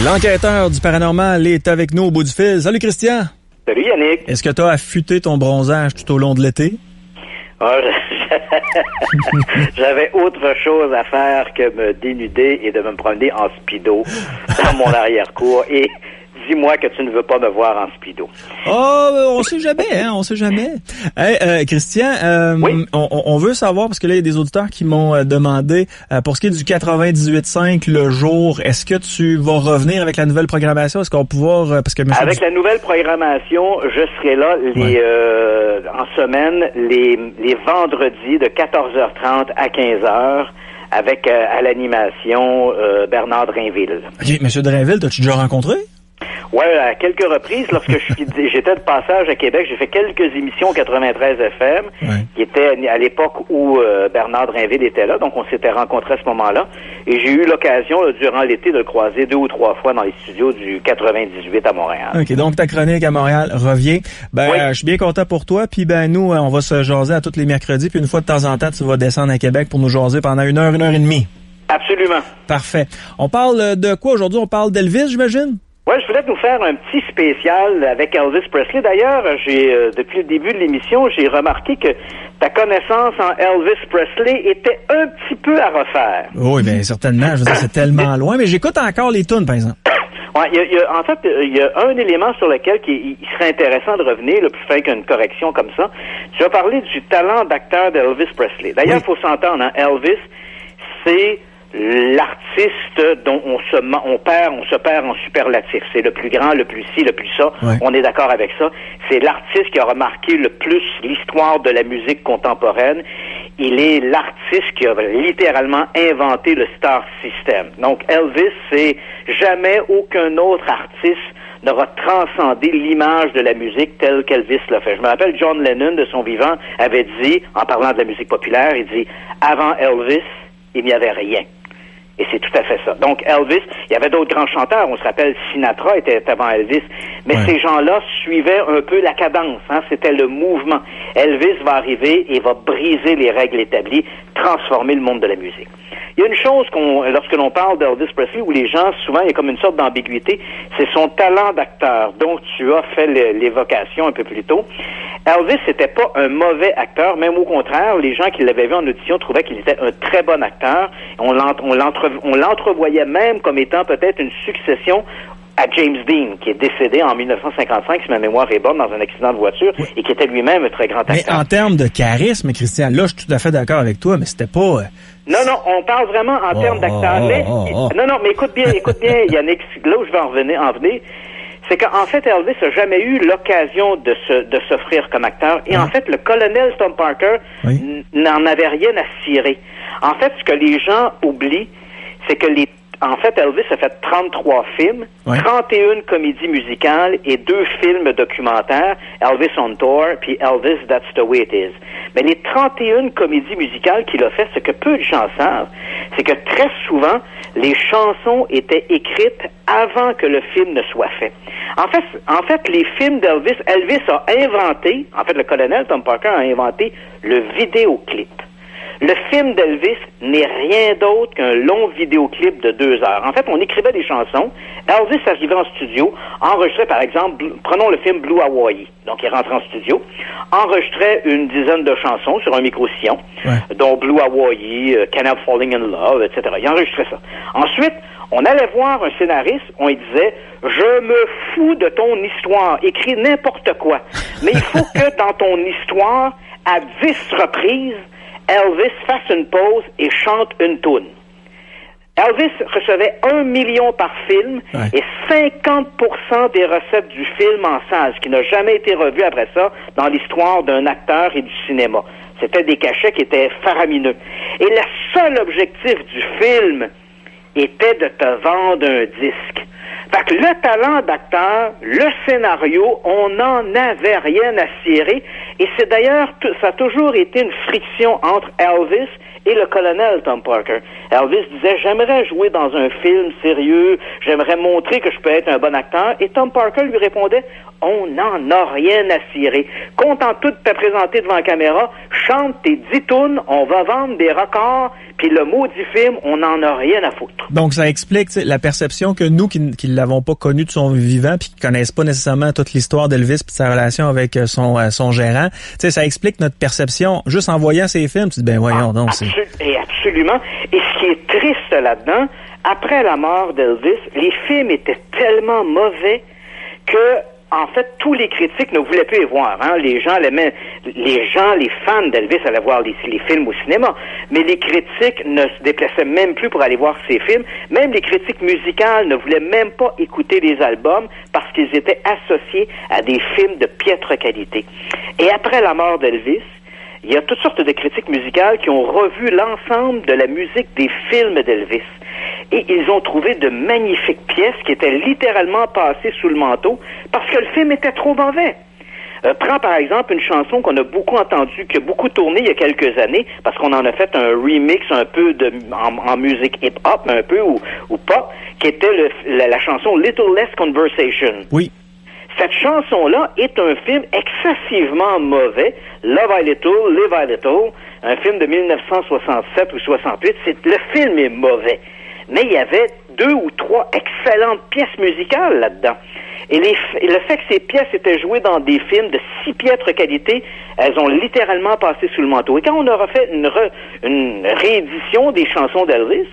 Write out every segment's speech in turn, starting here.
L'enquêteur du paranormal est avec nous au bout du fil. Salut Christian. Salut Yannick. Est-ce que tu as affûté ton bronzage tout au long de l'été? J'avais autre chose à faire que me dénuder et de me promener en speedo dans mon arrière-cour. Et dis-moi que tu ne veux pas me voir en speedo. Oh, on sait jamais, hein, on sait jamais. Hey, Christian, oui? on veut savoir, parce que là, il y a des auditeurs qui m'ont demandé, pour ce qui est du 98.5 le jour, est-ce que tu vas revenir avec la nouvelle programmation? Est-ce qu'on va pouvoir... parce que avec la nouvelle programmation, je serai là en semaine, les vendredis de 14h30 à 15h. Avec à l'animation Bernard Drainville. OK, M. Drainville, t'as-tu déjà rencontré? Ouais, à quelques reprises, lorsque j'étais de passage à Québec, j'ai fait quelques émissions 93 FM, qui étaient à l'époque où Bernard Drainville était là, donc on s'était rencontrés à ce moment-là, et j'ai eu l'occasion, durant l'été, de le croiser 2 ou 3 fois dans les studios du 98 à Montréal. OK, donc ta chronique à Montréal revient. Oui. Je suis bien content pour toi, puis nous, on va se jaser à tous les mercredis, puis une fois de temps en temps, tu vas descendre à Québec pour nous jaser pendant 1 heure, 1 heure et demie. Absolument. Parfait. On parle de quoi aujourd'hui? On parle d'Elvis, j'imagine? Oui, je voulais nous faire un petit spécial avec Elvis Presley. D'ailleurs, depuis le début de l'émission, j'ai remarqué que ta connaissance en Elvis Presley était un petit peu à refaire. Oui, bien certainement. Je veux dire, c'est tellement loin, mais j'écoute encore les tunes, par exemple. Ouais, en fait, il y a un élément sur lequel il serait intéressant de revenir, plus fin qu'une correction comme ça. Tu as parlé du talent d'acteur d'Elvis Presley. D'ailleurs, il faut s'entendre, hein, Elvis, c'est l'artiste dont on se perd en superlatif. C'est le plus grand, le plus ci, le plus ça. Ouais. On est d'accord avec ça. C'est l'artiste qui a remarqué le plus l'histoire de la musique contemporaine. Il est l'artiste qui a littéralement inventé le star system. Donc Elvis, c'est jamais aucun autre artiste n'aura transcendé l'image de la musique telle qu'Elvis l'a fait. Je me rappelle, John Lennon, de son vivant, avait dit, en parlant de la musique populaire, il dit « Avant Elvis, il n'y avait rien ». Et c'est tout à fait ça. Donc, Elvis, il y avait d'autres grands chanteurs. On se rappelle, Sinatra était avant Elvis. Mais ces gens-là suivaient un peu la cadence. Hein? C'était le mouvement. Elvis va arriver et va briser les règles établies, transformer le monde de la musique. Il y a une chose lorsque l'on parle d'Elvis Presley, où les gens, souvent, il y a comme une sorte d'ambiguïté, c'est son talent d'acteur, dont tu as fait l'évocation un peu plus tôt. Elvis n'était pas un mauvais acteur, même au contraire, les gens qui l'avaient vu en audition trouvaient qu'il était un très bon acteur. On l'entrevoyait même comme étant peut-être une succession à James Dean, qui est décédé en 1955, si ma mémoire est bonne, dans un accident de voiture, et qui était lui-même un très grand acteur. Mais en termes de charisme, Christian, là, je suis tout à fait d'accord avec toi, mais c'était pas... Non, on parle vraiment en termes d'acteur. Non, mais écoute bien, Yannick, là où je vais en venir, c'est qu'en fait, Elvis n'a jamais eu l'occasion de s'offrir comme acteur. Et en fait, le colonel Tom Parker n'en avait rien à cirer. En fait, ce que les gens oublient, c'est que Elvis a fait 33 films, 31 comédies musicales et 2 films documentaires, Elvis on Tour puis Elvis That's the Way It Is. Mais les 31 comédies musicales qu'il a fait, ce que peu de gens savent, c'est que très souvent, les chansons étaient écrites avant que le film ne soit fait. En fait, les films d'Elvis, Elvis a inventé, le colonel Tom Parker a inventé le vidéoclip. Le film d'Elvis n'est rien d'autre qu'un long vidéoclip de 2 heures. En fait, on écrivait des chansons. Elvis arrivait en studio, enregistrait, par exemple, prenons le film Blue Hawaii. Donc, il rentrait en studio, enregistrait une dizaine de chansons sur un micro-sillon, dont Blue Hawaii, Can I Help Falling in Love, etc. Il enregistrait ça. Ensuite, on allait voir un scénariste, on lui disait « Je me fous de ton histoire, écris n'importe quoi. Mais il faut que dans ton histoire, à 10 reprises, Elvis fasse une pause et chante une toune. » Elvis recevait 1 million par film et 50% des recettes du film en salle, ce qui n'a jamais été revu après ça dans l'histoire d'un acteur et du cinéma. C'était des cachets qui étaient faramineux. Et le seul objectif du film était de te vendre un disque. Fait que le talent d'acteur, le scénario, on n'en avait rien à cirer. Et c'est d'ailleurs, ça a toujours été une friction entre Elvis et le colonel Tom Parker. Elvis disait, j'aimerais jouer dans un film sérieux, j'aimerais montrer que je peux être un bon acteur. Et Tom Parker lui répondait, on n'en a rien à cirer. Content tout de te présenter devant la caméra, chante tes 10 tunes, on va vendre des records, puis le maudit film, on n'en a rien à foutre. Donc, ça explique la perception que nous, qui l'avons pas connu de son vivant, puis qui connaissent pas nécessairement toute l'histoire d'Elvis puis de sa relation avec son gérant, ça explique notre perception. Juste en voyant ces films, tu te dis, ben voyons donc. Absolument. Et ce qui est triste là-dedans, après la mort d'Elvis, les films étaient tellement mauvais que en fait, tous les critiques ne voulaient plus les voir. Hein. Les fans d'Elvis allaient voir les films au cinéma, mais les critiques ne se déplaçaient même plus pour aller voir ces films. Même les critiques musicales ne voulaient même pas écouter les albums parce qu'ils étaient associés à des films de piètre qualité. Et après la mort d'Elvis, il y a toutes sortes de critiques musicales qui ont revu l'ensemble de la musique des films d'Elvis. Et ils ont trouvé de magnifiques pièces qui étaient littéralement passées sous le manteau parce que le film était trop mauvais. Prends par exemple une chanson qu'on a beaucoup entendue, qui a beaucoup tourné il y a quelques années, parce qu'on en a fait un remix un peu en musique hip-hop, un peu, ou pop, qui était la chanson Little Less Conversation. Oui. Cette chanson-là est un film excessivement mauvais. Love I Little, Live I Little, un film de 1967 ou 68. Le film est mauvais. Mais il y avait 2 ou 3 excellentes pièces musicales là-dedans. Et le fait que ces pièces étaient jouées dans des films de si piètre qualité, elles ont littéralement passé sous le manteau. Et quand on aura fait une réédition des chansons d'Elvis,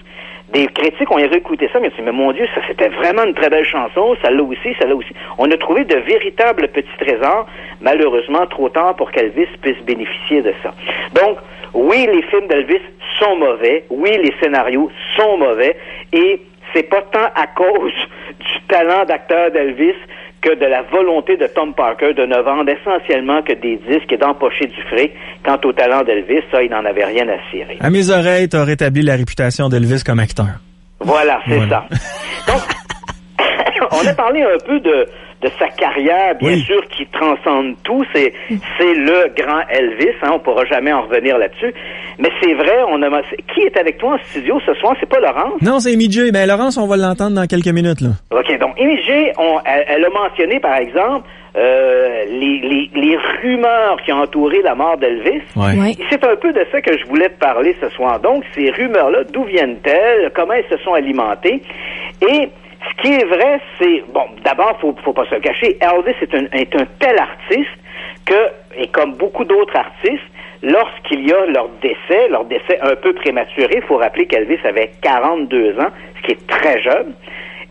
des critiques ont réécouté ça, mais ils disent, mais mon Dieu, ça c'était vraiment une très belle chanson, celle-là aussi. On a trouvé de véritables petits trésors, malheureusement trop tard pour qu'Elvis puisse bénéficier de ça. Donc, oui, les films d'Elvis sont mauvais, oui, les scénarios sont mauvais, et c'est pas tant à cause du talent d'acteur d'Elvis que de la volonté de Tom Parker de ne vendre essentiellement que des disques et d'empocher du fric. Quant au talent d'Elvis, ça, il n'en avait rien à cirer. À mes oreilles, tu as rétabli la réputation d'Elvis comme acteur. Voilà, c'est ça. Donc, on a parlé un peu de sa carrière, bien sûr, qui transcende tout. C'est le grand Elvis, hein, on pourra jamais en revenir là-dessus. Mais c'est vrai, qui est avec toi en studio ce soir? C'est pas Laurence? Non, c'est Amy J. Ben, Laurence, on va l'entendre dans quelques minutes, là. OK, donc Amy J, elle a mentionné, par exemple, les rumeurs qui ont entouré la mort d'Elvis. Ouais. Et c'est un peu de ça que je voulais te parler ce soir. Donc, ces rumeurs-là, d'où viennent-elles? Comment elles se sont alimentées? Et ce qui est vrai, c'est... Bon, d'abord, faut pas se le cacher, Elvis est un tel artiste que, et comme beaucoup d'autres artistes, lorsqu'il y a leur décès un peu prématuré, il faut rappeler qu'Elvis avait 42 ans, ce qui est très jeune,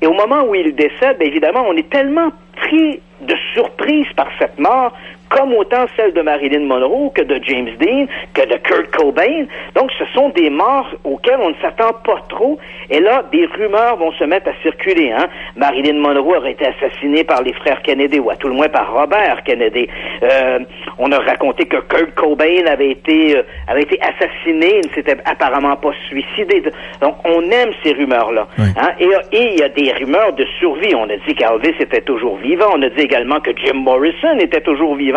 et au moment où il décède, bien évidemment, on est tellement pris de surprise par cette mort, comme autant celle de Marilyn Monroe que de James Dean, que de Kurt Cobain. Donc, ce sont des morts auxquelles on ne s'attend pas trop. Et là, des rumeurs vont se mettre à circuler. Hein? Marilyn Monroe aurait été assassinée par les frères Kennedy, ou à tout le moins par Robert Kennedy. On a raconté que Kurt Cobain avait été assassiné, il ne s'était apparemment pas suicidé. Donc, on aime ces rumeurs-là. Oui. Hein? Et il y a des rumeurs de survie. On a dit qu'Elvis était toujours vivant. On a dit également que Jim Morrison était toujours vivant.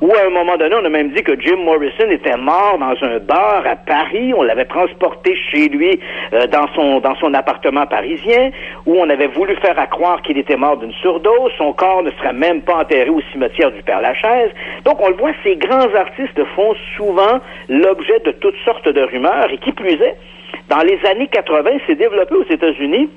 Ou à un moment donné, on a même dit que Jim Morrison était mort dans un bar à Paris. On l'avait transporté chez lui dans son appartement parisien, où on avait voulu faire croire qu'il était mort d'une surdose. Son corps ne serait même pas enterré au cimetière du Père-Lachaise. Donc, on le voit, ces grands artistes font souvent l'objet de toutes sortes de rumeurs. Et qui plus est, dans les années 80, s'est développé aux États-Unis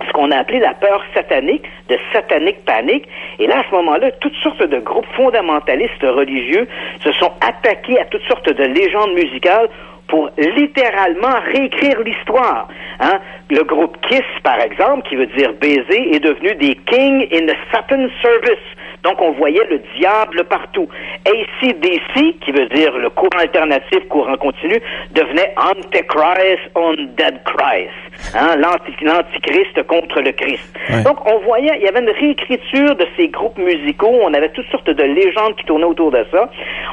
ce qu'on a appelé la peur satanique, de satanic panic. Et là, à ce moment-là, toutes sortes de groupes fondamentalistes religieux se sont attaqués à toutes sortes de légendes musicales pour littéralement réécrire l'histoire. Hein? Le groupe Kiss, par exemple, qui veut dire baiser, est devenu des Kings in the Satan Service. Donc, on voyait le diable partout. AC/DC, qui veut dire le courant alternatif, courant continu, devenait Antichrist on Dead Christ. Hein? L'antichrist contre le Christ. Ouais. Donc, on voyait, il y avait une réécriture de ces groupes musicaux. On avait toutes sortes de légendes qui tournaient autour de ça.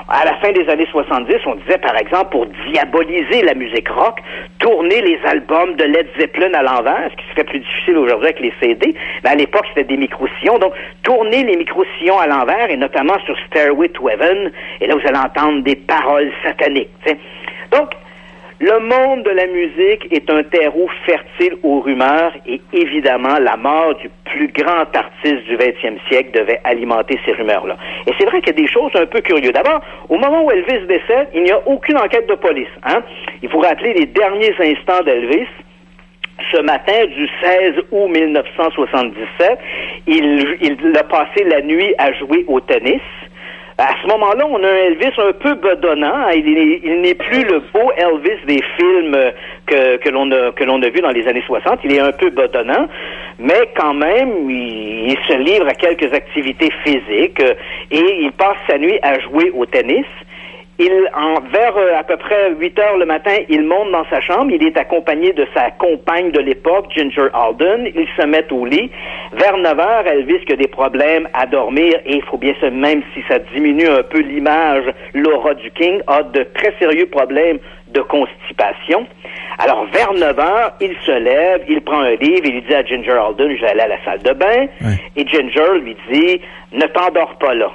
À la fin des années 70, on disait, par exemple, pour diaboliser la musique rock, tourner les albums de Led Zeppelin à l'envers, ce qui serait plus difficile aujourd'hui avec les CD. Mais à l'époque, c'était des micro-sillons. Donc, tourner les micro-sillons à l'envers, et notamment sur Stairway to Heaven, et là, vous allez entendre des paroles sataniques. T'sais. Donc, Le monde de la musique est un terreau fertile aux rumeurs et évidemment, la mort du plus grand artiste du 20e siècle devait alimenter ces rumeurs-là. Et c'est vrai qu'il y a des choses un peu curieuses. D'abord, au moment où Elvis décède, il n'y a aucune enquête de police. Il faut rappeler les derniers instants d'Elvis. Ce matin du 16 août 1977, il a passé la nuit à jouer au tennis. À ce moment-là, on a un Elvis un peu bedonnant. Il n'est plus le beau Elvis des films que l'on a vu dans les années 60. Il est un peu bedonnant, mais quand même, il se livre à quelques activités physiques et il passe sa nuit à jouer au tennis. Vers à peu près 8 heures le matin, il monte dans sa chambre. Il est accompagné de sa compagne de l'époque, Ginger Alden. Ils se mettent au lit. Vers 9 heures, Elvis qui a des problèmes à dormir et il faut bien se, même si ça diminue un peu l'image, l'aura du King, a de très sérieux problèmes de constipation. Alors, vers 9 heures, il se lève, il prend un livre, il dit à Ginger Alden, je vais aller à la salle de bain. Ouais. Et Ginger lui dit, ne t'endors pas là.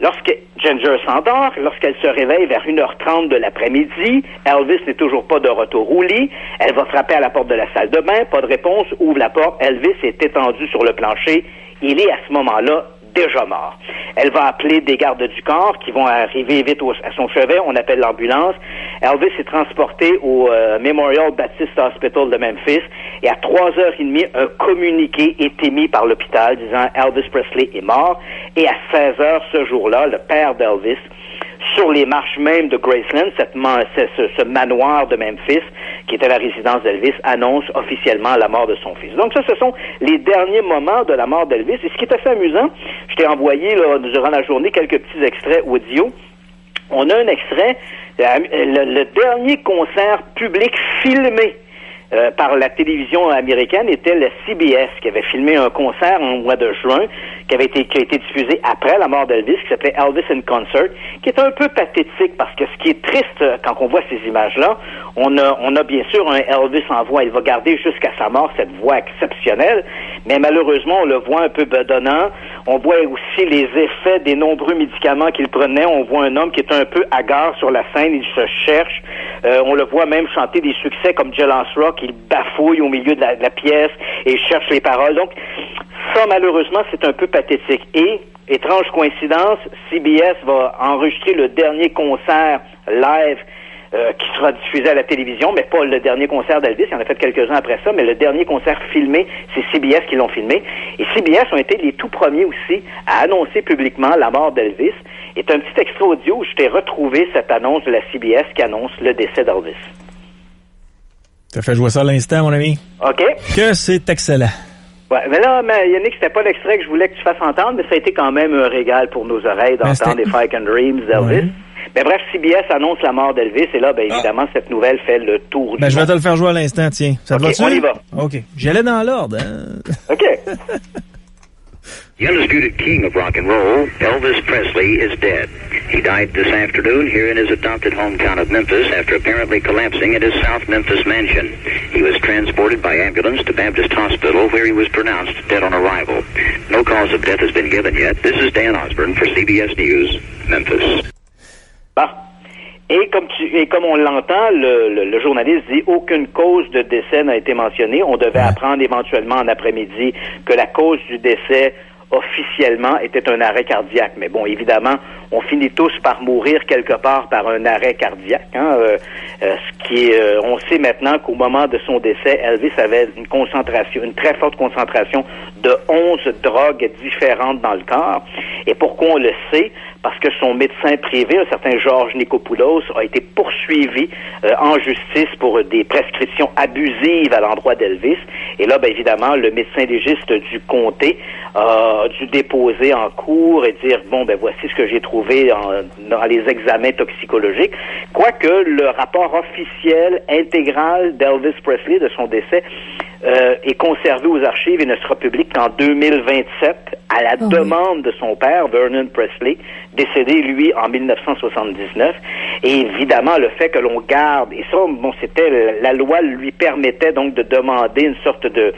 Lorsque Ginger s'endort, lorsqu'elle se réveille vers 1h30 de l'après-midi, Elvis n'est toujours pas de retour au lit. Elle va frapper à la porte de la salle de bain, pas de réponse, ouvre la porte, Elvis est étendu sur le plancher. Il est à ce moment-là déjà mort. Elle va appeler des gardes du corps qui vont arriver vite à son chevet. On appelle l'ambulance. Elvis est transporté au Memorial Baptist Hospital de Memphis et à 3h30, un communiqué est émis par l'hôpital disant Elvis Presley est mort. Et à 16h ce jour-là, le père d'Elvis, sur les marches même de Graceland, ce manoir de Memphis, qui était la résidence d'Elvis, annonce officiellement la mort de son fils. Donc ça, ce sont les derniers moments de la mort d'Elvis. Et ce qui est assez amusant, je t'ai envoyé là, durant la journée quelques petits extraits audio. On a un extrait, le dernier concert public filmé par la télévision américaine était le CBS qui avait filmé un concert en mois de juin qui a été diffusé après la mort d'Elvis, qui s'appelait Elvis in Concert, qui est un peu pathétique parce que ce qui est triste quand on voit ces images-là, on a bien sûr un Elvis en voix. Il va garder jusqu'à sa mort cette voix exceptionnelle, mais malheureusement, on le voit un peu bedonnant. On voit aussi les effets des nombreux médicaments qu'il prenait. On voit un homme qui est un peu hagard sur la scène. Il se cherche. On le voit même chanter des succès comme Jealous Rock. Il bafouille au milieu de la pièce et cherche les paroles. Donc, ça, malheureusement, c'est un peu pathétique. Et, étrange coïncidence, CBS va enregistrer le dernier concert live qui sera diffusé à la télévision, mais pas le dernier concert d'Elvis, il en a fait quelques-uns après ça, mais le dernier concert filmé, c'est CBS qui l'ont filmé. Et CBS ont été les tout premiers aussi à annoncer publiquement la mort d'Elvis. Et un petit extrait audio où je t'ai retrouvé cette annonce de la CBS qui annonce le décès d'Elvis. T'as fait jouer ça à l'instant, mon ami. OK. Que c'est excellent. Ouais, mais là, Yannick, c'était pas l'extrait que je voulais que tu fasses entendre, mais ça a été quand même un régal pour nos oreilles d'entendre les Fire and Dreams d'Elvis. Ouais. Mais bref, CBS annonce la mort d'Elvis et là, évidemment, cette nouvelle fait le tour du je vais te le faire jouer à l'instant, tiens. Ça te va-tu? On y va. OK. J'allais dans l'ordre. Hein? OK. The undisputed king of rock and roll, Elvis Presley, is dead. He died this afternoon here in his adopted hometown of Memphis after apparently collapsing at his South Memphis mansion. He was transported by ambulance to Baptist Hospital where he was pronounced dead on arrival. No cause of death has been given yet. This is Dan Osborne for CBS News, Memphis. Bon. Et comme on l'entend, le journaliste dit aucune cause de décès n'a été mentionnée. On devait apprendre éventuellement en après-midi que la cause du décès officiellement était un arrêt cardiaque. Mais bon, évidemment, on finit tous par mourir quelque part par un arrêt cardiaque. On sait maintenant qu'au moment de son décès, Elvis avait une très forte concentration de 11 drogues différentes dans le corps. Et pourquoi on le sait? Parce que son médecin privé, un certain George Nikopoulos, a été poursuivi en justice pour des prescriptions abusives à l'endroit d'Elvis. Et là, évidemment, le médecin légiste du comté a dû déposer en cours et dire, voici ce que j'ai trouvé dans les examens toxicologiques. Quoique le rapport officiel intégral d'Elvis Presley, de son décès, est conservé aux archives et ne sera public qu'en 2027 à la demande de son père, Vernon Presley, décédé, lui, en 1979. Et évidemment, le fait que l'on garde, et ça, la loi lui permettait donc de demander une sorte de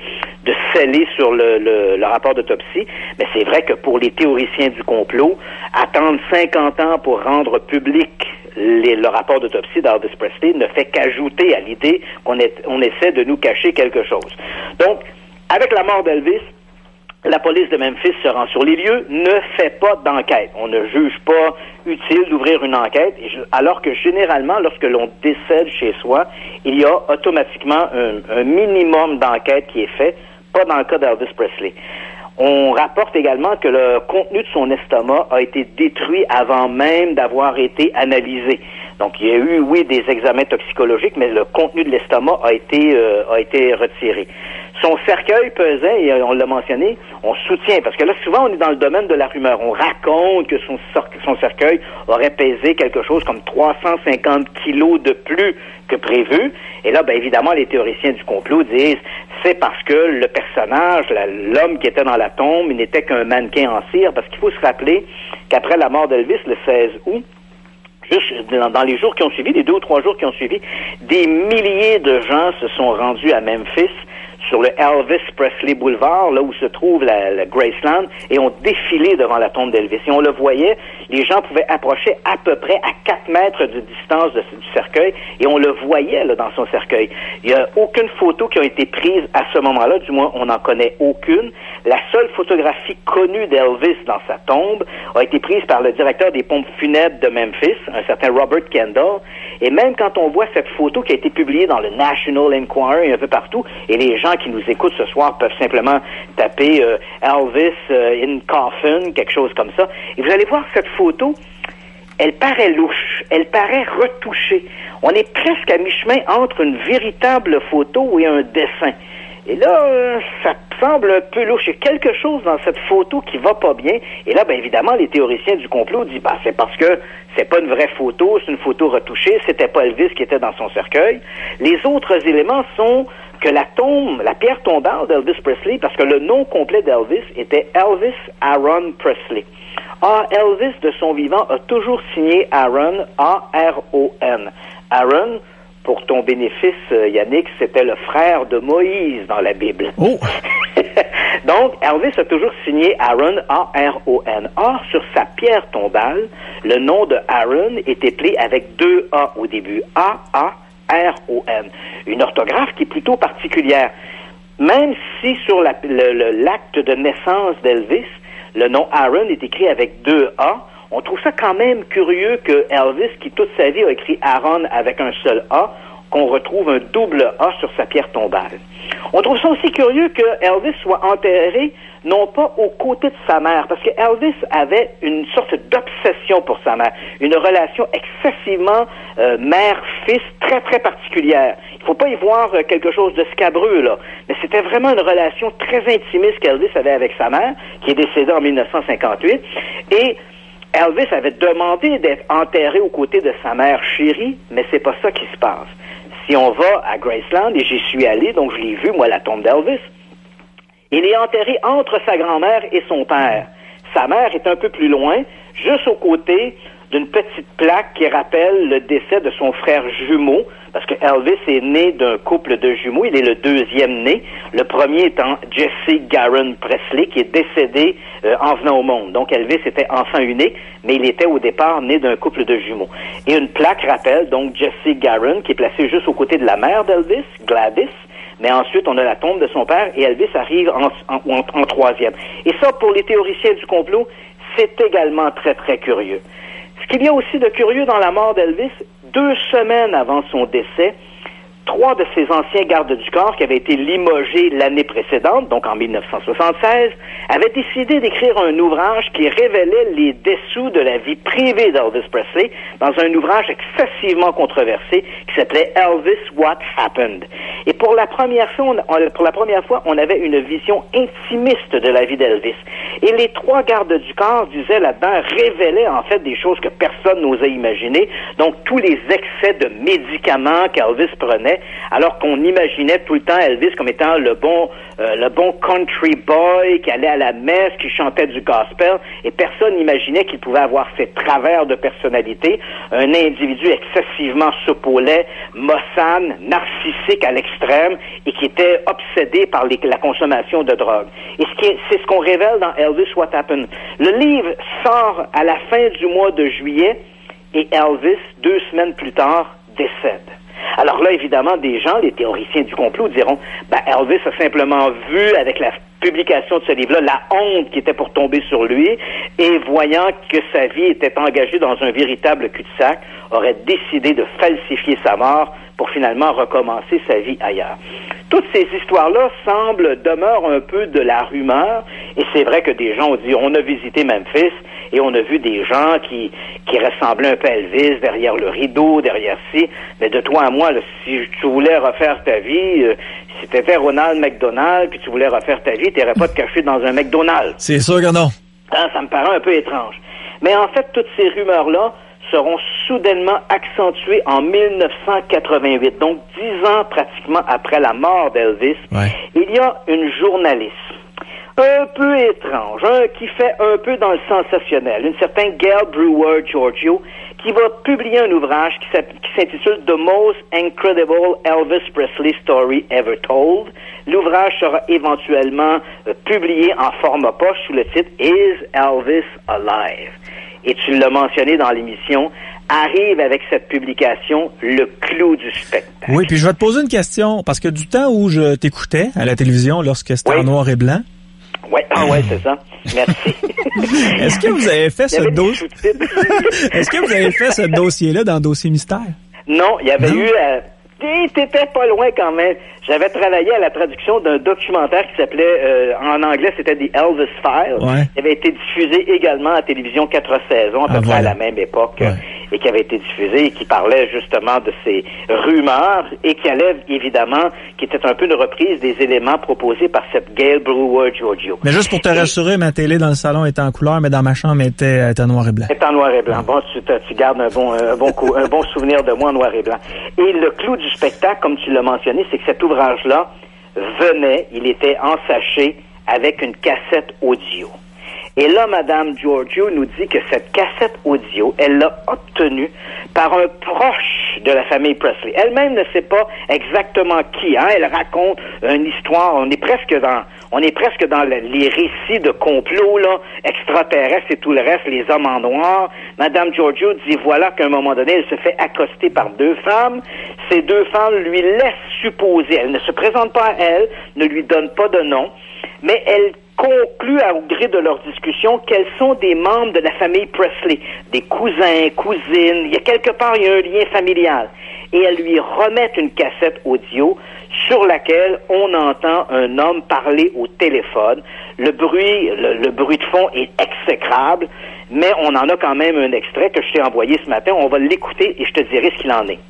sceller sur le rapport d'autopsie. Mais c'est vrai que pour les théoriciens du complot, attendre 50 ans pour rendre public le rapport d'autopsie d'Elvis Presley ne fait qu'ajouter à l'idée qu'on essaie de nous cacher quelque chose. Donc, avec la mort d'Elvis, la police de Memphis se rend sur les lieux, ne fait pas d'enquête. On ne juge pas utile d'ouvrir une enquête, alors que généralement, lorsque l'on décède chez soi, il y a automatiquement un minimum d'enquête qui est fait, pas dans le cas d'Elvis Presley. On rapporte également que le contenu de son estomac a été détruit avant même d'avoir été analysé. Donc, il y a eu, oui, des examens toxicologiques, mais le contenu de l'estomac a été retiré. Son cercueil pesait, et on l'a mentionné, on soutient, parce que là, souvent, on est dans le domaine de la rumeur. On raconte que son cercueil aurait pesé quelque chose comme 350 kilos de plus que prévu. Et là, ben évidemment, les théoriciens du complot disent c'est parce que le personnage, l'homme qui était dans la tombe, il n'était qu'un mannequin en cire, parce qu'il faut se rappeler qu'après la mort d'Elvis, le 16 août, juste dans les jours qui ont suivi, les 2 ou 3 jours qui ont suivi, des milliers de gens se sont rendus à Memphis, sur le Elvis Presley Boulevard, là où se trouve la Graceland, et ont défilé devant la tombe d'Elvis. Et on le voyait, les gens pouvaient approcher à peu près à 4 mètres de distance du cercueil, et on le voyait là, dans son cercueil. Il n'y a aucune photo qui a été prise à ce moment-là, du moins on n'en connaît aucune. La seule photographie connue d'Elvis dans sa tombe a été prise par le directeur des pompes funèbres de Memphis, un certain Robert Kendall, et même quand on voit cette photo qui a été publiée dans le National Enquirer un peu partout, et les gens qui nous écoutent ce soir peuvent simplement taper Elvis in coffin, quelque chose comme ça, et vous allez voir cette photo, elle paraît louche, elle paraît retouchée. On est presque à mi-chemin entre une véritable photo et un dessin. Et là, ça semble un peu louche. Il y a quelque chose dans cette photo qui va pas bien. Et là, ben évidemment, les théoriciens du complot disent, c'est parce que c'est pas une vraie photo, c'est une photo retouchée, c'était pas Elvis qui était dans son cercueil. Les autres éléments sont que la pierre tombale d'Elvis Presley, parce que le nom complet d'Elvis était Elvis Aaron Presley. Elvis, de son vivant, a toujours signé Aaron, A-R-O-N. Aaron, pour ton bénéfice, Yannick, c'était le frère de Moïse dans la Bible. Oh. Donc, Elvis a toujours signé Aaron, A-R-O-N. Or, sur sa pierre tombale, le nom de Aaron est écrit avec 2 A au début. A-A-R-O-N. Une orthographe qui est plutôt particulière. Même si sur l'acte de naissance d'Elvis, le nom Aaron est écrit avec 2 A, on trouve ça quand même curieux que Elvis, qui toute sa vie a écrit Aaron avec un seul A, qu'on retrouve un double A sur sa pierre tombale. On trouve ça aussi curieux que Elvis soit enterré, non pas aux côtés de sa mère, parce que Elvis avait une sorte d'obsession pour sa mère, une relation excessivement mère-fils très, très particulière. Il faut pas y voir quelque chose de scabreux, là, mais c'était vraiment une relation très intimiste qu'Elvis avait avec sa mère, qui est décédée en 1958, et Elvis avait demandé d'être enterré aux côtés de sa mère chérie, mais c'est pas ça qui se passe. Si on va à Graceland, et j'y suis allé, donc je l'ai vu, moi, la tombe d'Elvis, il est enterré entre sa grand-mère et son père. Sa mère est un peu plus loin, juste aux côtés d'une petite plaque qui rappelle le décès de son frère jumeau, parce que Elvis est né d'un couple de jumeaux, il est le 2e né, le premier étant Jesse Garon Presley, qui est décédé en venant au monde. Donc Elvis était enfant unique, mais il était au départ né d'un couple de jumeaux. Et une plaque rappelle donc Jesse Garon, qui est placée juste aux côtés de la mère d'Elvis, Gladys, mais ensuite on a la tombe de son père, et Elvis arrive en 3e. Et ça, pour les théoriciens du complot, c'est également très, très curieux. Ce qu'il y a aussi de curieux dans la mort d'Elvis, 2 semaines avant son décès, 3 de ses anciens gardes du corps, qui avaient été limogés l'année précédente, donc en 1976, avaient décidé d'écrire un ouvrage qui révélait les dessous de la vie privée d'Elvis Presley dans un ouvrage excessivement controversé qui s'appelait Elvis What Happened. Et pour la première fois, on avait une vision intimiste de la vie d'Elvis. Et les 3 gardes du corps disaient là-dedans, révélaient en fait des choses que personne n'osait imaginer, donc tous les excès de médicaments qu'Elvis prenait, alors qu'on imaginait tout le temps Elvis comme étant le bon country boy qui allait à la messe, qui chantait du gospel, et personne n'imaginait qu'il pouvait avoir ces travers de personnalité, un individu excessivement soupe au lait, maussade, narcissique à l'extrême, et qui était obsédé par la consommation de drogue. Et c'est ce qu'on révèle dans Elvis What Happened. Le livre sort à la fin du mois de juillet. et Elvis, 2 semaines plus tard, décède. Alors là, évidemment, des gens, les théoriciens du complot, diront, Elvis a simplement vu, avec la publication de ce livre-là, la honte qui était pour tomber sur lui, et voyant que sa vie était engagée dans un véritable cul-de-sac, aurait décidé de falsifier sa mort pour finalement recommencer sa vie ailleurs. Toutes ces histoires-là demeurent un peu de la rumeur, et c'est vrai que des gens ont dit, on a visité Memphis, et on a vu des gens qui ressemblaient un peu à Elvis, derrière le rideau, derrière ci, mais de toi à moi, là, si tu voulais refaire ta vie, si tu étais Ronald McDonald, puis tu voulais refaire ta vie, tu n'irais pas te cacher dans un McDonald's. C'est sûr que non. Ça me paraît un peu étrange. Mais en fait, toutes ces rumeurs-là seront soudainement accentuées en 1988, donc 10 ans pratiquement après la mort d'Elvis. Ouais. Il y a une journaliste un peu étrange, qui fait un peu dans le sensationnel, une certaine Gail Brewer-Giorgio, qui va publier un ouvrage qui s'intitule The Most Incredible Elvis Presley Story Ever Told. L'ouvrage sera éventuellement publié en format poche sous le titre Is Elvis Alive? Et tu l'as mentionné dans l'émission, arrive avec cette publication le clou du spectacle. Oui, puis je vais te poser une question, parce que du temps où je t'écoutais à la télévision, lorsque c'était en noir et blanc. Oui, c'est ça. Merci. Est-ce que vous avez fait ce dossier? Est-ce que vous avez fait ce dossier-là dans Dossier Mystère? Non, il y avait eu... T'étais pas loin quand même. J'avais travaillé à la traduction d'un documentaire qui s'appelait, en anglais, c'était The Elvis Files. Ouais. Qui avait été diffusé également à la télévision 4 saisons, à peu près à la même époque, et qui avait été diffusé et qui parlait justement de ces rumeurs et qui allait, évidemment, qui était un peu une reprise des éléments proposés par cette Gail Brewer-Giorgio. Mais juste pour te rassurer, ma télé dans le salon était en couleur, mais dans ma chambre était noir et blanc. Était en noir et blanc. Bon, tu gardes un bon souvenir de moi en noir et blanc. Et le clou du spectacle, comme tu l'as mentionné, c'est que cet ouvrage-là il était ensaché avec une cassette audio. Et là, Madame Giorgio nous dit que cette cassette audio, elle l'a obtenue par un proche de la famille Presley. Elle-même ne sait pas exactement qui, hein. Elle raconte une histoire. On est presque dans les récits de complot, là, extraterrestres et tout le reste, les hommes en noir. Madame Giorgio dit, voilà qu'à un moment donné, elle se fait accoster par 2 femmes. Ces 2 femmes lui laissent supposer, elle ne se présente pas à elle, ne lui donne pas de nom, mais elle conclut au gré de leur discussion qu'elles sont des membres de la famille Presley, des cousins, cousines, il y a quelque part, il y a un lien familial. Et elles lui remettent une cassette audio sur laquelle on entend un homme parler au téléphone. Le bruit de fond est exécrable, mais on en a quand même un extrait que je t'ai envoyé ce matin. On va l'écouter et je te dirai ce qu'il en est.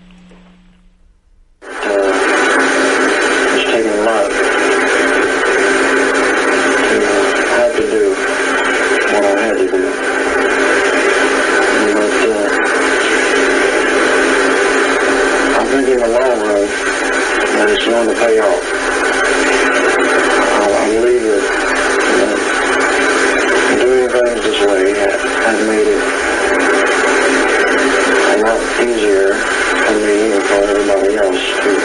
To do what I had to do. But I'm thinking in the long run that it's going to pay off. I believe that doing things this way has made it a lot easier for me and for everybody else too.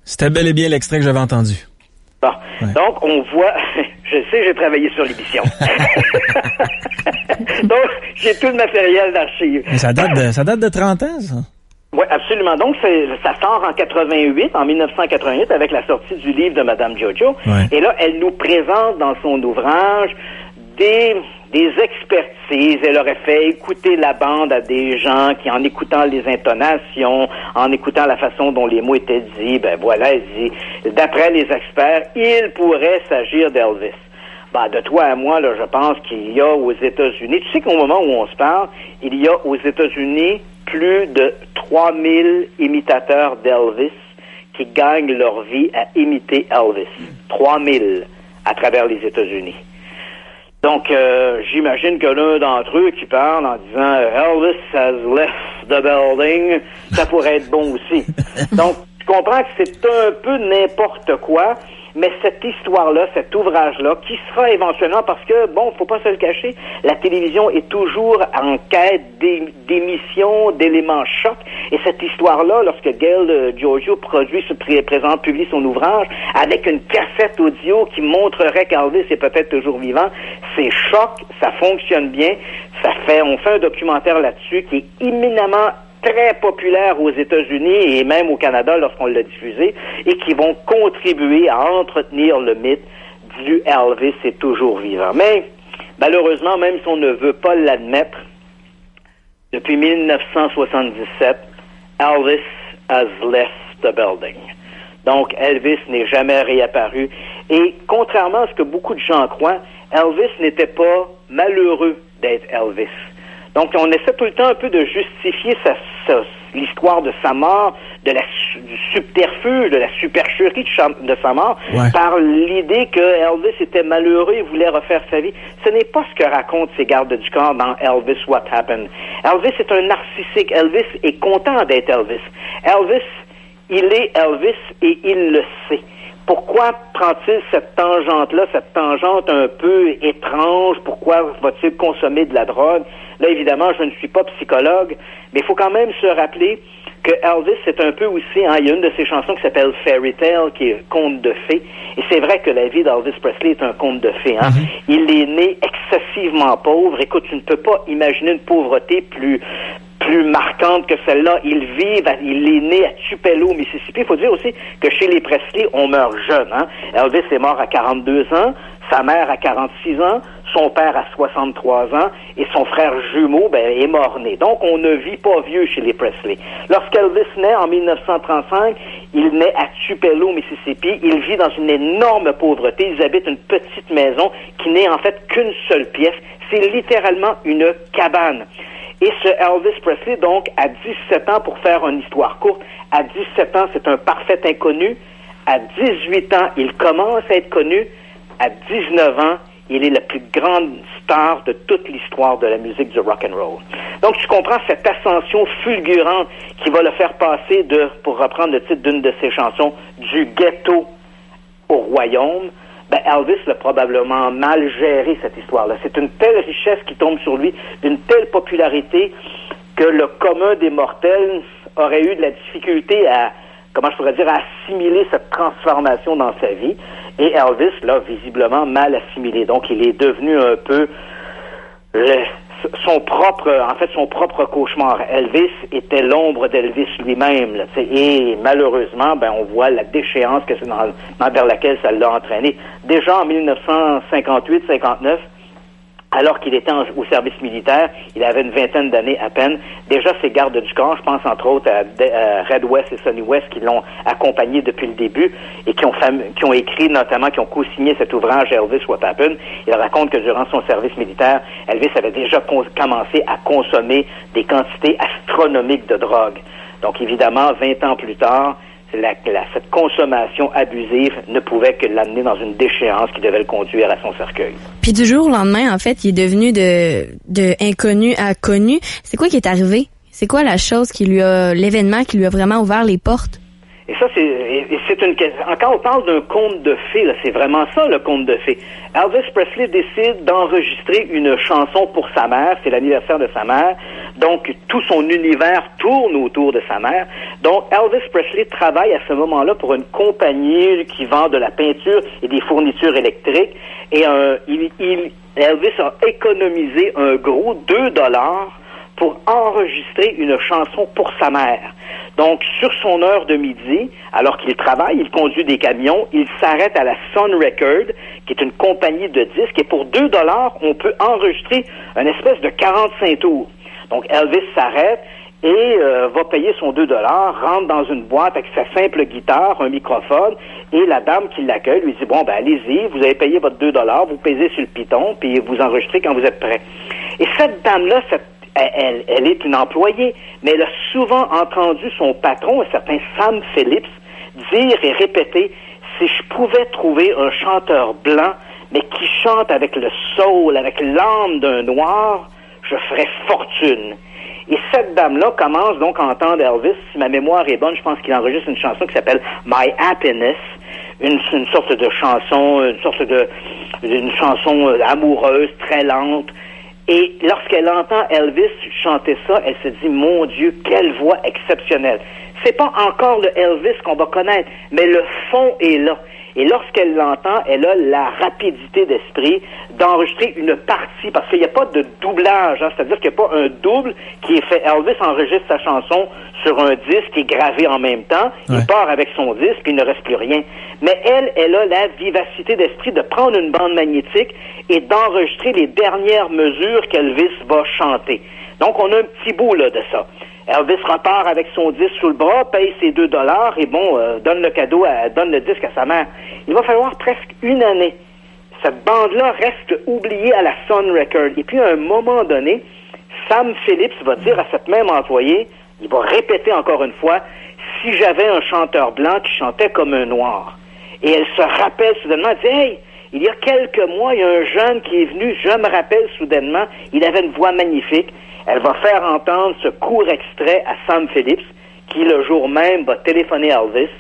C'était bel et bien l'extrait que j'avais entendu. Bon, donc on voit... Je sais, j'ai travaillé sur l'émission. Donc, j'ai tout le matériel d'archives. Mais ça date de 30 ans, ça? Oui, absolument. Donc, ça sort en 1988, avec la sortie du livre de Madame Giorgio. Ouais. Et là, elle nous présente dans son ouvrage des expertises. Elle aurait fait écouter la bande à des gens qui, en écoutant les intonations, en écoutant la façon dont les mots étaient dits, elle dit, d'après les experts, il pourrait s'agir d'Elvis. De toi à moi, là, je pense qu'il y a aux États-Unis, tu sais qu'au moment où on se parle, il y a aux États-Unis plus de 3000 imitateurs d'Elvis qui gagnent leur vie à imiter Elvis. 3000 à travers les États-Unis. Donc, j'imagine que l'un d'entre eux qui parle en disant « Elvis has left the building », ça pourrait être bon aussi. Donc, tu comprends que c'est un peu n'importe quoi, mais cette histoire-là, cet ouvrage-là, qui sera éventuellement, parce que, faut pas se le cacher, la télévision est toujours en quête d'émissions, d'éléments chocs, et cette histoire-là, lorsque Gail Giorgio publie son ouvrage, avec une cassette audio qui montrerait qu'Elvis est peut-être toujours vivant, c'est choc, ça fonctionne bien, ça On fait un documentaire là-dessus qui est éminemment très populaire aux États-Unis et même au Canada lorsqu'on l'a diffusé, et qui vont contribuer à entretenir le mythe du Elvis est toujours vivant. Mais malheureusement, même si on ne veut pas l'admettre, depuis 1977, Elvis has left the building. Donc, Elvis n'est jamais réapparu. Et contrairement à ce que beaucoup de gens croient, Elvis n'était pas malheureux d'être Elvis. Donc, on essaie tout le temps un peu de justifier l'histoire de sa mort, du subterfuge, de la supercherie de sa mort, par l'idée que Elvis était malheureux et voulait refaire sa vie. Ce n'est pas ce que racontent ces gardes du corps dans Elvis What Happened. Elvis est un narcissique. Elvis est content d'être Elvis. Elvis, il est Elvis et il le sait. Pourquoi prend-il cette tangente-là, cette tangente un peu étrange? Pourquoi va-t-il consommer de la drogue? Là, évidemment, je ne suis pas psychologue, mais il faut quand même se rappeler que Elvis, c'est un peu aussi, il y a une de ses chansons qui s'appelle Fairy Tale, qui est conte de fées. Et c'est vrai que la vie d'Elvis Presley est un conte de fées. Hein? Il est né excessivement pauvre. Écoute, tu ne peux pas imaginer une pauvreté plus marquante que celle-là. Il est né à Tupelo, Mississippi. Il faut dire aussi que chez les Presley, on meurt jeune. Hein? Elvis est mort à 42 ans, sa mère à 46 ans, son père à 63 ans, et son frère jumeau est mort-né. Donc, on ne vit pas vieux chez les Presley. Lorsqu'Elvis naît en 1935, il naît à Tupelo, Mississippi. Il vit dans une énorme pauvreté. Ils habitent une petite maison qui n'est en fait qu'une seule pièce. C'est littéralement une cabane. Et ce Elvis Presley, donc, à 17 ans, pour faire une histoire courte, à 17 ans, c'est un parfait inconnu. À 18 ans, il commence à être connu. À 19 ans, il est la plus grande star de toute l'histoire de la musique du rock and roll. Donc, tu comprends cette ascension fulgurante qui va le faire passer pour reprendre le titre d'une de ses chansons, du ghetto au royaume. Elvis l'a probablement mal géré, cette histoire-là. C'est une telle richesse qui tombe sur lui, une telle popularité, que le commun des mortels aurait eu de la difficulté à assimiler cette transformation dans sa vie. Et Elvis l'a visiblement mal assimilé. Donc, il est devenu un peu son propre cauchemar. Elvis était l'ombre d'Elvis lui-même. Là, et malheureusement, on voit la déchéance que c'est vers laquelle ça l'a entraîné. Déjà en 1958-59, alors qu'il était au service militaire, il avait une vingtaine d'années à peine. Déjà, ses gardes du corps, je pense entre autres à Red West et Sonny West, qui l'ont accompagné depuis le début et qui ont écrit notamment, qui ont co-signé cet ouvrage Elvis What Happened. Il raconte que durant son service militaire, Elvis avait déjà commencé à consommer des quantités astronomiques de drogue. Donc évidemment, 20 ans plus tard, cette consommation abusive ne pouvait que l'amener dans une déchéance qui devait le conduire à son cercueil. Puis du jour au lendemain, en fait, il est devenu de inconnu à connu. C'est quoi qui est arrivé? C'est quoi l'événement qui lui a vraiment ouvert les portes? Et ça, c'est une question. Quand on parle d'un conte de fées, là, c'est vraiment ça, le conte de fées. Elvis Presley décide d'enregistrer une chanson pour sa mère. C'est l'anniversaire de sa mère. Donc, tout son univers tourne autour de sa mère. Donc, Elvis Presley travaille à ce moment-là pour une compagnie qui vend de la peinture et des fournitures électriques. Et Elvis a économisé un gros $2 pour enregistrer une chanson pour sa mère. Donc, sur son heure de midi, alors qu'il travaille, il conduit des camions, il s'arrête à la Sun Record, qui est une compagnie de disques, et pour $2, on peut enregistrer une espèce de 45 tours. Donc, Elvis s'arrête et va payer son $2, rentre dans une boîte avec sa simple guitare, un microphone, et la dame qui l'accueille lui dit, allez-y, vous avez payé votre $2, vous pesez sur le piton, puis vous enregistrez quand vous êtes prêt. Et cette dame-là, elle est une employée, mais elle a souvent entendu son patron, un certain Sam Phillips, dire et répéter, si je pouvais trouver un chanteur blanc, mais qui chante avec le soul, avec l'âme d'un noir, je ferais fortune. Et cette dame-là commence donc à entendre Elvis. Si ma mémoire est bonne, je pense qu'il enregistre une chanson qui s'appelle My Happiness, une sorte de chanson, une chanson amoureuse, très lente. Et lorsqu'elle entend Elvis chanter ça, elle se dit, mon Dieu, quelle voix exceptionnelle. C'est pas encore le Elvis qu'on va connaître, mais le fond est là. Et lorsqu'elle l'entend, elle a la rapidité d'esprit d'enregistrer une partie, parce qu'il n'y a pas de doublage, hein, c'est-à-dire qu'il n'y a pas un double qui est fait. Elvis enregistre sa chanson sur un disque qui est gravé en même temps, il part avec son disque, puis il ne reste plus rien. Mais elle a la vivacité d'esprit de prendre une bande magnétique et d'enregistrer les dernières mesures qu'Elvis va chanter. Donc, on a un petit bout là de ça. Elvis repart avec son disque sous le bras, paye ses $2 et donne le disque à sa mère. Il va falloir presque une année. Cette bande-là reste oubliée à la Sun Record. Et puis, à un moment donné, Sam Phillips va dire à cette même employée, il va répéter encore une fois, si j'avais un chanteur blanc qui chantait comme un noir. Et elle se rappelle soudainement, elle dit, hey, il y a quelques mois, il y a un jeune qui est venu, je me rappelle soudainement, il avait une voix magnifique. Elle va faire entendre ce court extrait à Sam Phillips, qui le jour même va téléphoner à Elvis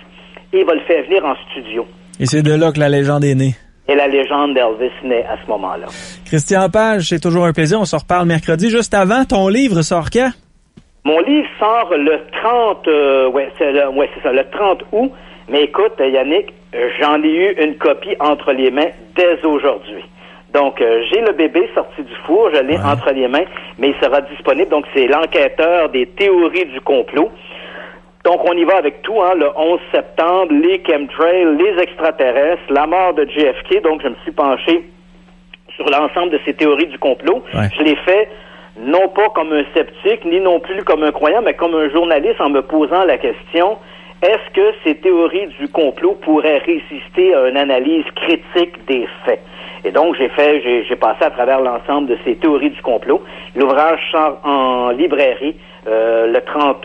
et va le faire venir en studio. Et c'est de là que la légende est née. Et la légende d'Elvis naît à ce moment-là. Christian Page, c'est toujours un plaisir. On se reparle mercredi. Juste avant, ton livre sort quand? Mon livre sort le 30, le 30 août. Mais écoute, Yannick, j'en ai eu une copie entre les mains dès aujourd'hui. Donc, j'ai le bébé sorti du four, je l'ai entre les mains, mais il sera disponible. Donc, c'est l'enquêteur des théories du complot. Donc, on y va avec tout, hein, le 11 septembre, les chemtrails, les extraterrestres, la mort de JFK. Donc, je me suis penché sur l'ensemble de ces théories du complot. Ouais. Je l'ai fait non pas comme un sceptique, ni non plus comme un croyant, mais comme un journaliste en me posant la question, est-ce que ces théories du complot pourraient résister à une analyse critique des faits? Et donc, j'ai passé à travers l'ensemble de ces théories du complot. L'ouvrage sort en librairie le 30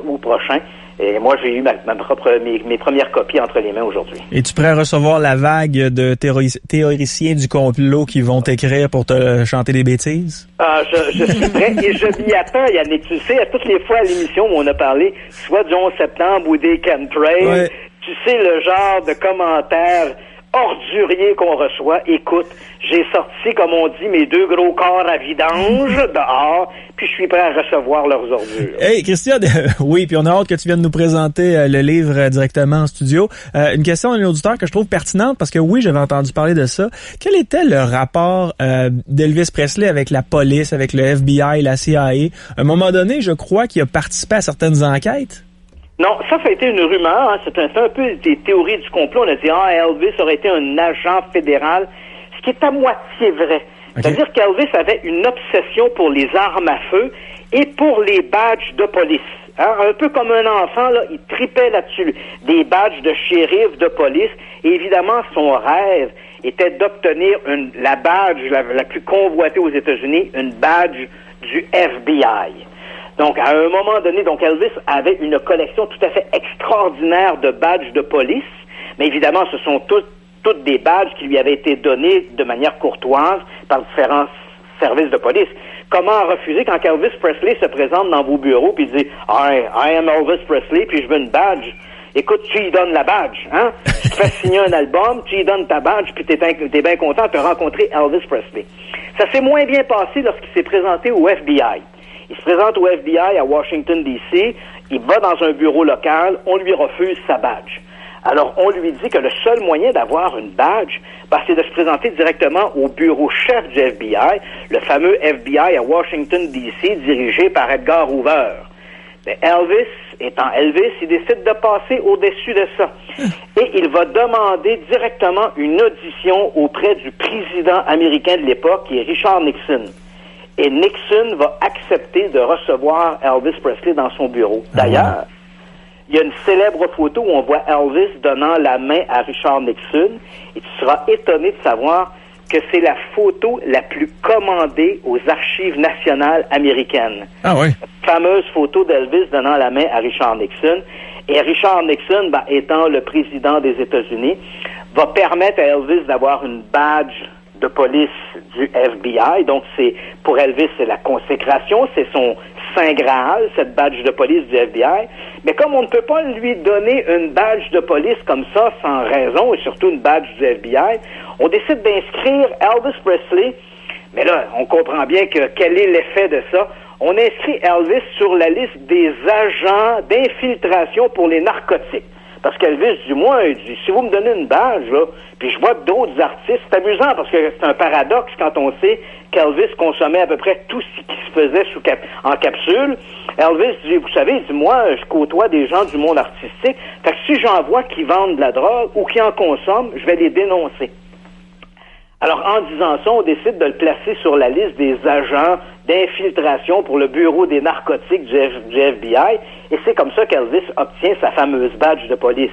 août prochain. Et moi, j'ai eu mes premières copies entre les mains aujourd'hui. Es-tu prêt à recevoir la vague de théoriciens du complot qui vont t'écrire pour te chanter des bêtises? Je suis prêt et je m'y attends, Yannick. Tu sais, à toutes les fois à l'émission où on a parlé, soit du 11 septembre ou des chemtrails, tu sais le genre de commentaires ordurier qu'on reçoit. Écoute, j'ai sorti, comme on dit, mes 2 gros corps à vidange dehors, puis je suis prêt à recevoir leurs ordures. Hey, Christian, oui, puis on a hâte que tu viennes nous présenter le livre directement en studio. Une question d'un auditeur que je trouve pertinente, parce que oui, j'avais entendu parler de ça. Quel était le rapport d'Elvis Presley avec la police, avec le FBI, la CIA? À un moment donné, je crois qu'il a participé à certaines enquêtes. Non, ça a été une rumeur. Hein. C'est un peu des théories du complot. On a dit, Elvis aurait été un agent fédéral, ce qui est à moitié vrai. Okay. C'est-à-dire qu'Elvis avait une obsession pour les armes à feu et pour les badges de police. Hein? Un peu comme un enfant, là, il tripait là-dessus. Des badges de shérif, de police. Et évidemment, son rêve était d'obtenir la badge la plus convoitée aux États-Unis, une badge du FBI. Donc, à un moment donné, Elvis avait une collection tout à fait extraordinaire de badges de police, mais évidemment, ce sont toutes des badges qui lui avaient été donnés de manière courtoise par différents services de police. Comment refuser quand Elvis Presley se présente dans vos bureaux puis dit « I am Elvis Presley, puis je veux une badge ». Écoute, tu lui donnes la badge, hein? Tu te fais signer un album, tu lui donnes ta badge, puis t'es bien content de rencontrer Elvis Presley. Ça s'est moins bien passé lorsqu'il s'est présenté au FBI. Il se présente au FBI à Washington, D.C., il va dans un bureau local, on lui refuse sa badge. Alors, on lui dit que le seul moyen d'avoir une badge, c'est de se présenter directement au bureau chef du FBI, le fameux FBI à Washington, D.C., dirigé par Edgar Hoover. Mais Elvis, étant Elvis, il décide de passer au-dessus de ça. Et il va demander directement une audition auprès du président américain de l'époque, qui est Richard Nixon. Et Nixon va accepter de recevoir Elvis Presley dans son bureau. D'ailleurs, il y a une célèbre photo où on voit Elvis donnant la main à Richard Nixon, et tu seras étonné de savoir que c'est la photo la plus commandée aux archives nationales américaines. Ah oui. Cette fameuse photo d'Elvis donnant la main à Richard Nixon. Et Richard Nixon, étant le président des États-Unis, va permettre à Elvis d'avoir une badge de police du FBI. Donc, pour Elvis, c'est la consécration, c'est son Saint Graal, cette badge de police du FBI. Mais comme on ne peut pas lui donner une badge de police comme ça, sans raison, et surtout une badge du FBI, on décide d'inscrire Elvis Presley. Mais là, on comprend bien quel est l'effet de ça. on inscrit Elvis sur la liste des agents d'infiltration pour les narcotiques. Parce qu'Elvis, du moins, il dit, si vous me donnez une badge, là, puis je vois que d'autres artistes, c'est amusant parce que c'est un paradoxe quand on sait qu'Elvis consommait à peu près tout ce qui se faisait en capsule. Elvis dit, vous savez, il dit, moi, je côtoie des gens du monde artistique, fait que si j'en vois qui vendent de la drogue ou qui en consomment, je vais les dénoncer. Alors, en disant ça, on décide de le placer sur la liste des agents d'infiltration pour le bureau des narcotiques du FBI, et c'est comme ça qu'Elvis obtient sa fameuse badge de police.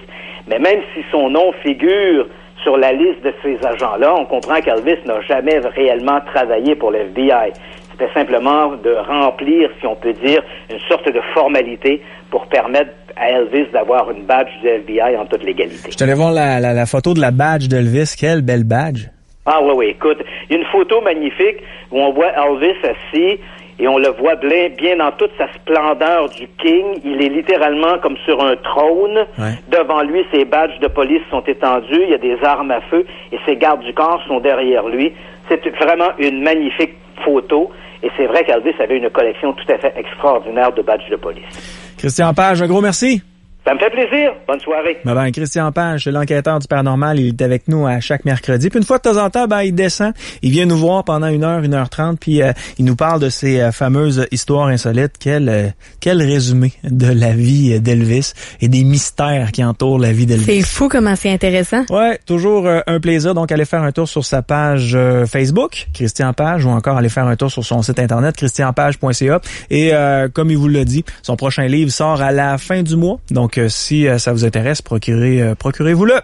Mais même si son nom figure sur la liste de ces agents-là, on comprend qu'Elvis n'a jamais réellement travaillé pour le FBI. C'était simplement de remplir, si on peut dire, une sorte de formalité pour permettre à Elvis d'avoir une badge du FBI en toute légalité. Je te allais voir la photo de la badge d'Elvis. Quelle belle badge! Ah oui, écoute, il y a une photo magnifique où on voit Elvis assis et on le voit bien dans toute sa splendeur du King. Il est littéralement comme sur un trône. Ouais. Devant lui, ses badges de police sont étendus, il y a des armes à feu et ses gardes du corps sont derrière lui. C'est vraiment une magnifique photo et c'est vrai qu'Elvis avait une collection tout à fait extraordinaire de badges de police. Christian Page, un gros merci. Ça me fait plaisir. Bonne soirée. Ben, Christian Page, c'est l'enquêteur du paranormal. Il est avec nous à chaque mercredi. Puis une fois de temps en temps, il descend. Il vient nous voir pendant 1h30, puis il nous parle de ces fameuses histoires insolites. Quel résumé de la vie d'Elvis et des mystères qui entourent la vie d'Elvis. C'est fou comment c'est intéressant. Ouais, toujours un plaisir. Donc, allez faire un tour sur sa page Facebook, Christian Page, ou encore allez faire un tour sur son site internet, christianpage.ca. Et comme il vous l'a dit, son prochain livre sort à la fin du mois. Donc, si ça vous intéresse, procurez-vous-le.